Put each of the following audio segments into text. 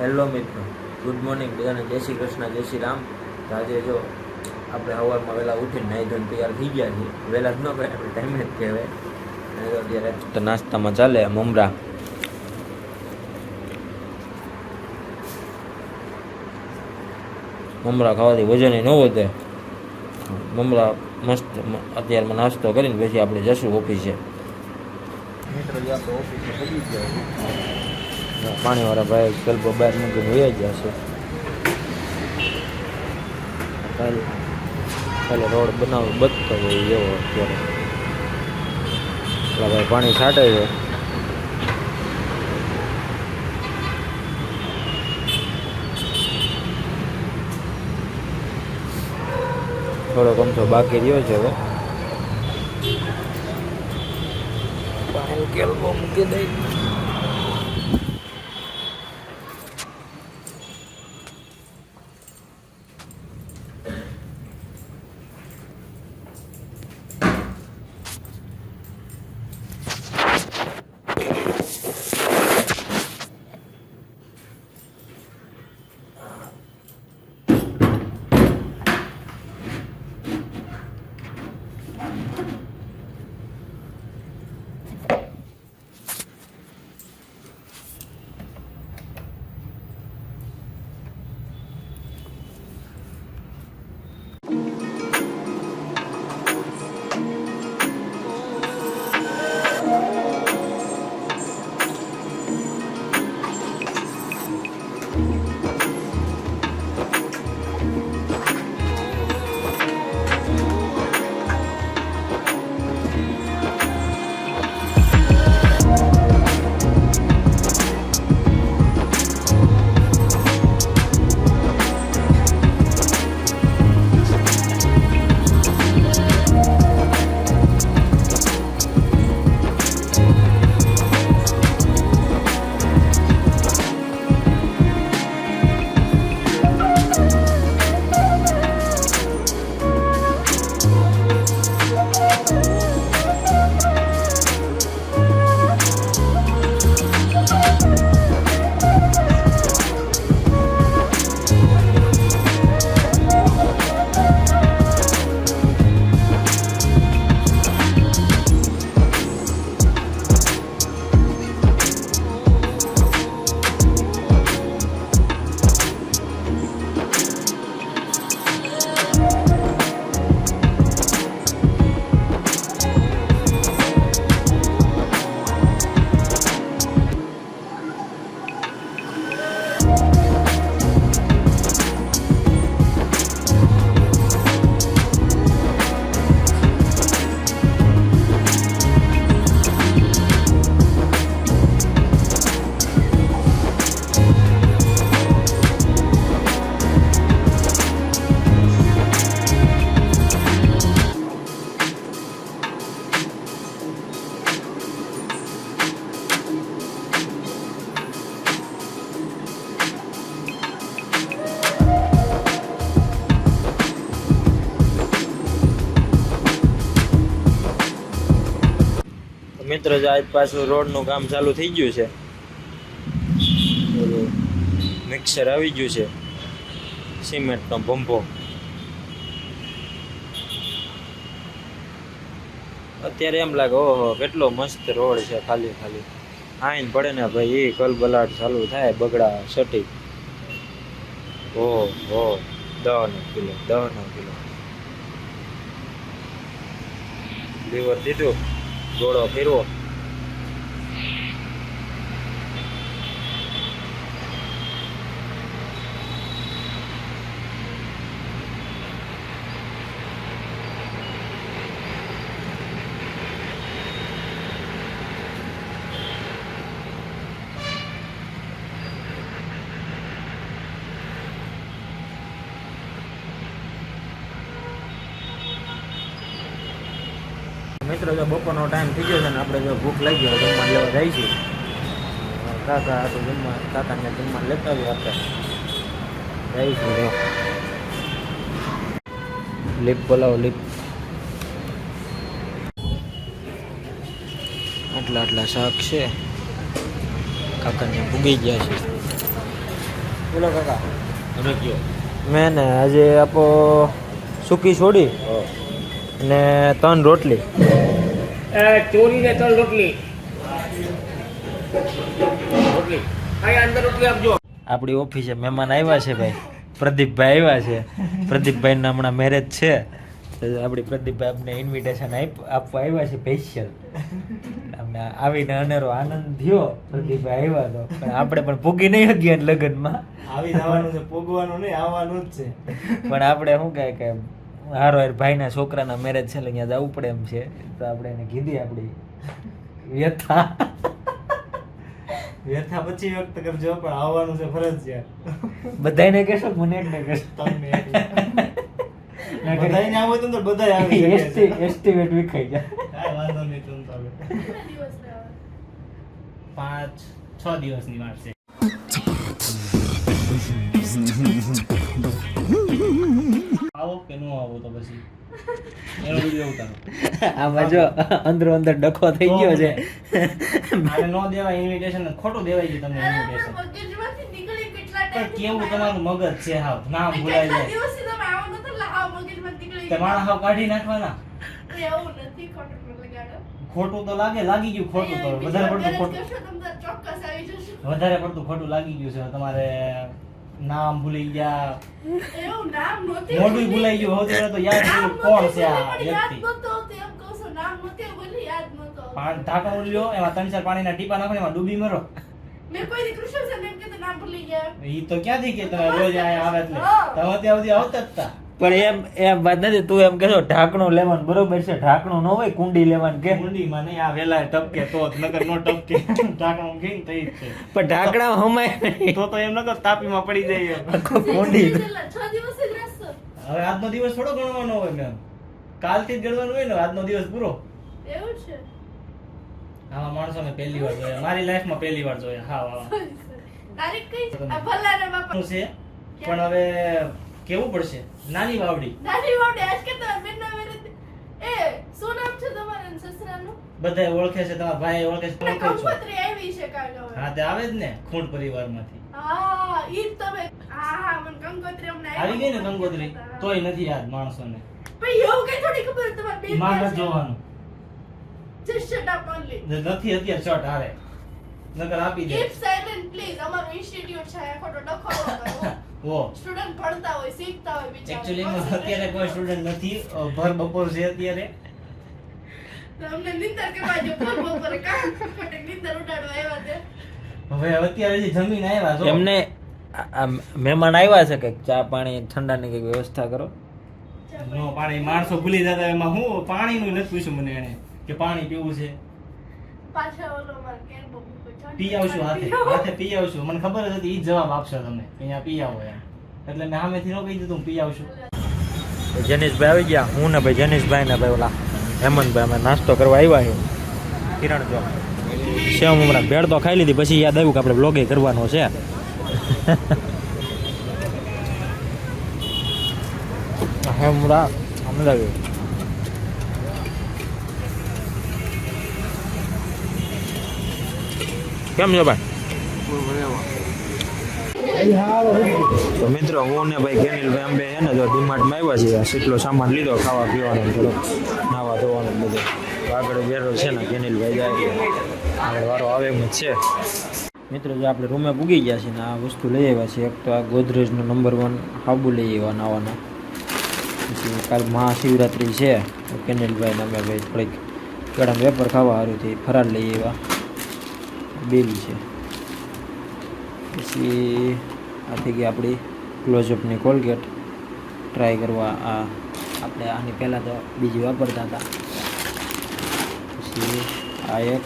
Hello મિત્રો, good morning બધાને. જય શ્રી કૃષ્ણ, જય શ્રી રામ. તો આજે જો આપણે સવારમાં વહેલા ઉઠીને નાહી ધોઈને તૈયાર થઈ ગયા છીએ. વહેલા જ ન કહેવાય, આપણે ટાઈમે જ કહેવાય. અને તો અત્યારે તો નાસ્તામાં ચાલે મમરા. મમરા ખાવાથી વજન ન વધે. મમરા મસ્ત અત્યારમાં નાસ્તો કરીને પછી આપણે જશું ઓફિસે. મિત્રો જે આપણે ઓફિસે પડી ગયા, પાણીવાળા ભાઈ કલ્પ બહાર મૂકીને વયા ગયા છે. કાલે રોડ બનાવવો બચતો હોય એવો અત્યારે એટલા ભાઈ પાણી છાંટે છે. થોડોક અમથો બાકી રહ્યો છે. હવે પાણી કેલ્બો મૂકી દઈ. મિત્રો આજ પાછું રોડનું કામ ચાલુ થઈ ગયું છે. મિક્સર આવી ગયું છે, સિમેન્ટનો ભંભો. અત્યારે એમ લાગે ઓહો કેટલો મસ્ત રોડ છે. ખાલી ખાલી આઈન પડે ને ભાઈ એ કલબલાટ ચાલુ થાય. બગડા સટી ઓહો 10 કિલો લીવર દીધું, ઘોડો ફેરવો. મિત્રો જો બપોરનો ટાઈમ થઈ ગયો છે ને આપણે જો ભૂખ લાગી હોય જમવા લેવા જાય છે. કાકા તો કાકાને જમવા લેતા આવ્યો આપણે જઈશું. જો લીપ બોલાવો, લીપ. આટલા શાક છે, કાકાને ભૂગી ગયા છે. બોલો કાકા રખ્યો મેં ને આજે આપો સૂકી છોડી ને 3 રોટલી ચોરી ને 3 રોટલી રોટલી આ અંદર રોટલી આપજો. આપણી ઓફિસે મહેમાન આવ્યા છે ભાઈ, પ્રદીપભાઈ આવ્યા છે. પ્રદીપભાઈના હમણાં મેરેજ છે, તો આપણી પ્રદીપભાઈ આપણે ઇન્વિટેશન આપવા આવ્યા છે સ્પેશિયલ. અમને આવીને અનેરો આનંદ થયો, પ્રદીપભાઈ આવ્યા તો પણ આપણે પણ પૂગી નહીં ગયા લગ્નમાં. આવી જવાનું છે, પોગવાનું નહીં, આવવાનું જ છે. પણ આપણે શું કહે કે હારો ભાઈના છોકરાના મેરેજ છે એટલે અહીંયા જવું પડે એમ છે, તો આપણે એને કીધી આપણી વ્યથા વ્યથા પછી વ્યક્ત કરજો, પણ આવવાનું છે ફરજિયાત. બધાને કહેશો, મને એકને કહેશો. તમને બધાને આવો તો બધા આવી શકે છે. એસ્ટિમેટ વિખાઈ જાય. કાંઈ વાંધો નહીં, તમ તો હવે 5-6 દિવસની વાત છે. આવો કે ન આવો તો પછી એનો વિડિયો ઉતારો. આમાં જો અંદરો અંદર ડખો થઈ ગયો છે. આને નો દેવાય ઇન્વિટેશન, ખોટું દેવાય છે તમને ઇન્વિટેશન. પણ કેવું તમારું મગજ છે, હાવ નામ ભૂલાઈ જાય. તમારા હાવ કાઢી નાખવાના. ખોટું તો લાગી ગયું ખોટું તો વધારે પડતું ખોટું લાગી ગયું છે. તમારે નામ ભૂલી ગયા, મોઢું ભૂલાઈ ગયું. હવે તો યાદ કર્યું કોણ છે આ વ્યક્તિ. ઢાંકણ લ્યો, એમાં 3-4 પાણીના ટીપા નાખો, એમાં ડૂબી મરો. ઈ તો ક્યાંથી કે તમે રોજ આયા આવે એટલે તમે ત્યાં સુધી આવતા જ તા. પણ એમ વાત નથી, તું એમ કહેશો ઢાંકણું લેવાનું બરોબર છે, ઢાંકણું ન હોય કુંડી લેવાનું કે કુંડીમાં નહીં, આ વેલા ટપકે તો જ, નકર નો ટપકે. ઢાંકણું ગઈ ને તઈ જ છે. પણ ઢાંકણા હમાય નહીં. તો એમ નકર તાપીમાં પડી જાય. કુંડી હવે આજનો દિવસ થોડો ગણવાનો હોય મેમ, કાલથી જ ગણવાનું હોય ને. આજનો દિવસ પૂરો. એવું છે. આવા માણસો મેં પહેલી વાર જોયા, મારી લાઈફમાં પહેલી વાર જોયા. હા તારીખ કઈ છે? આ ભલાના બાપા છે, પણ હવે કેવું પડશે. નાની વાવડી નાની વાવડી આજ કે તો બેનના મેરે એ શું નામ છે તમારા સસરાનું? બધાય ઓળખે છે, તમારા ભાઈ ઓળખે છે, ઓળખે છો. કંકોત્રી આવી છે કાલ હવે. હા તે આવે જ ને, ખૂંટ પરિવારમાંથી હા ઈ જ તમે. હા મને કંકોત્રી અમને આવી ગઈ ને કંકોત્રી, તોય નથી યાદ માણસોને. પણ એવું કઈ થોડી ખબર તમારા બેન માં નથી જોવાનું. Just shut up only. નથી અત્યારે શોર્ટ હારે, નકર આપી દે. Keep silent please. અમારું ઇન્સ્ટિટ્યૂટ છે, ખોટો ડખો કરો. ઓ સ્ટુડન્ટ ભણતા હોય, શીખતા હોય બિચારા. એકચ્યુઅલી અત્યારે કોઈ સ્ટુડન્ટ નથી, ભર બપોર છે અત્યારે. અમને નિંદર કેવા જો ફોન બપોરે કામ ખોટે નિંદર ઉડાડવા આવ્યા તે. હવે અત્યારે હજી જમીન આવ્યા છો. એમને મહેમાન આવ્યા છે કે ચા પાણી ઠંડાની કઈ વ્યવસ્થા કરો. નો પાણી માણસો ભૂલી જતા. એમાં હું પાણીનું નથી પૂછ્યું મને એને કે પાણી પીવું છે. પાછા ઓલો માર કેર બબુ પી આવશું, હાથે પી આવશું. મને ખબર જ હતી ઈ જ જવાબ આપશો તમે કે અહીંયા પી આવો એમ, એટલે મેં સામેથી નો કહી દીધું પી આવશું. જનીશભાઈ આવી ગયા, હું ને ભાઈ જનીશભાઈ ને ભાઈ ઓલા હેમંતભાઈ અમે નાસ્તો કરવા આવ્યા છે કિરણ ચોક. સેવ મમરા ભેળ તો ખાઈ લીધી, પછી યાદ આવ્યું કે આપણે બ્લોગે કરવાનો છે. મમરા અમદાવાદ કેમ છે ભાઈ? તો મિત્રો હું ને ભાઈ કેનિલભાઈ અંબે છે ને જો ડીમાર્ટમાં આવ્યા છીએ, કેટલો સામાન લીધો ખાવા પીવાનો, થોડોક નાવા ધોવાનું બધું. તો આગળ વેરો છે ને કેનિલભાઈ જાય આગળ વારો આવે એમ જ છે. મિત્રો જો આપણે રૂમે પૂગી ગયા છીએ ને આ વસ્તુ લઈ આવ્યા છીએ. એક તો આ ગોદરેજનો નંબર 1 હાબુ લઈ આવ્યા નાવાના. પછી કાલ મહાશિવરાત્રિ છે તો કેનિલભાઈને અમે ભાઈ થોડીક ગરમ વેપર ખાવા સારુંથી ફરાળ લઈ આવ્યા. બિલ છે. પછી આ થઈ ગઈ આપણી ક્લોઝઅપની કોલગેટ ટ્રાય કરવા. આ આપણે આની પહેલાં તો બીજી વાપરતા હતા. પછી આ એક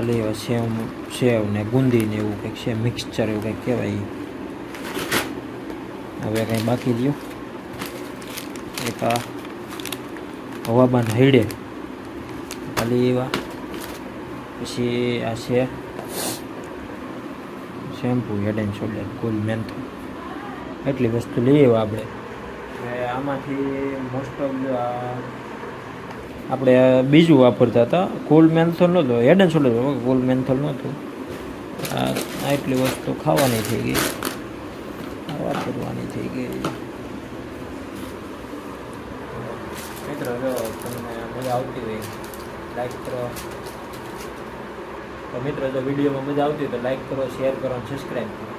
લઈ સેવ ને ગુંદી ને એવું કંઈક છે, મિક્સચર એવું કંઈક કહેવાય. હવે કંઈ બાકી રહ્યું એક આ હવાબાન હૈડે ખાલી એવા. પછી આ છે શેમ્પૂ હેડ એન્ડ શોલ્ડર કુલ મેન્થો. એટલી વસ્તુ લઈએ આપણે. હવે આમાંથી મોસ્ટ ઓફ આપણે બીજું વાપરતા હતા. કુલ મેન્થોલ નહોતો, head and shoulder cool menthol નહોતું. આટલી વસ્તુ ખાવાની થઈ ગઈ, ખાવા કરવાની થઈ ગઈ. મિત્રો જો તમને મજા આવતી હોય લાઈક કરો, તો મિત્રો જો વિડીયોમાં મજા આવતી હોય તો લાઈક કરો, શેર કરો અને સબસ્ક્રાઈબ કરો.